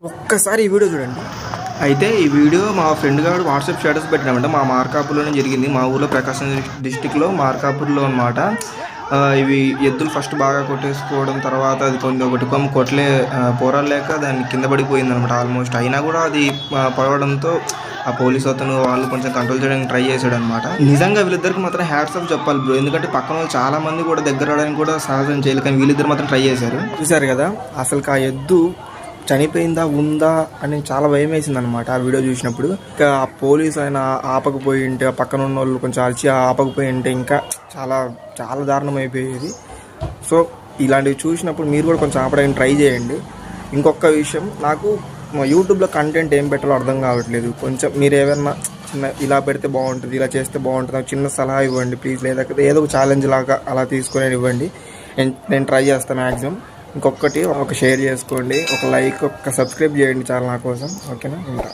ఒక్కసారి ఈ వీడియో చూడండి. అయితే ఈ వీడియో మా ఫ్రెండ్ గారు వాట్సాప్ స్టేటస్ పెట్టినామంటే మా మార్కాపూర్లోనే జరిగింది. మా ఊర్లో ప్రకాశం డిస్టిక్లో మార్కాపూర్లో అనమాట. ఇవి ఎద్దులు ఫస్ట్ బాగా కొట్టేసుకోవడం, తర్వాత అది ఒకటి కొమ్ము కొట్టలే పోరాలు లేక దాన్ని కింద పడిపోయింది అనమాట ఆల్మోస్ట్. అయినా కూడా అది పడవడంతో ఆ పోలీస్ అతను వాళ్ళు కొంచెం కంట్రోల్ చేయడానికి ట్రై చేశాడు అనమాట. నిజంగా వీళ్ళిద్దరికి మాత్రం హ్యాట్స్ ఆఫ్ చెప్పాలి బ్రో, ఎందుకంటే పక్కన వాళ్ళు చాలా మంది కూడా దగ్గర రావడానికి కూడా సహాయం చేయలేదు, కానీ వీళ్ళిద్దరు మాత్రం ట్రై చేశారు. చూశారు కదా, అసలు ఆ ఎద్దు చనిపోయిందా ఉందా అని చాలా భయం వేసింది అనమాట ఆ వీడియో చూసినప్పుడు. ఇంకా ఆ పోలీస్ ఆయన ఆపకపోయి ఉంటే, ఆ పక్కన ఉన్న వాళ్ళు కొంచెం అరిచి ఆపకపోయి ఉంటే ఇంకా చాలా చాలా దారుణం అయిపోయేది. సో ఇలాంటివి చూసినప్పుడు మీరు కూడా కొంచెం ఆపడానికి ట్రై చేయండి. ఇంకొక విషయం, నాకు యూట్యూబ్లో కంటెంట్ ఏం పెట్టాలో అర్థం కావట్లేదు. కొంచెం మీరు ఏమైనా చిన్న ఇలా పెడితే బాగుంటుంది, ఇలా చేస్తే బాగుంటుంది, చిన్న సలహా ఇవ్వండి ప్లీజ్. లేకపోతే ఏదో ఒక ఛాలెంజ్ లాగా అలా తీసుకొని ఇవ్వండి, నేను ట్రై చేస్తాను మ్యాక్సిమం. ఇంకొకటి, ఒక షేర్ చేసుకోండి, ఒక లైక్, ఒక సబ్స్క్రైబ్ చేయండి ఛానల్ నా కోసం. ఓకేనా? ఉంటా.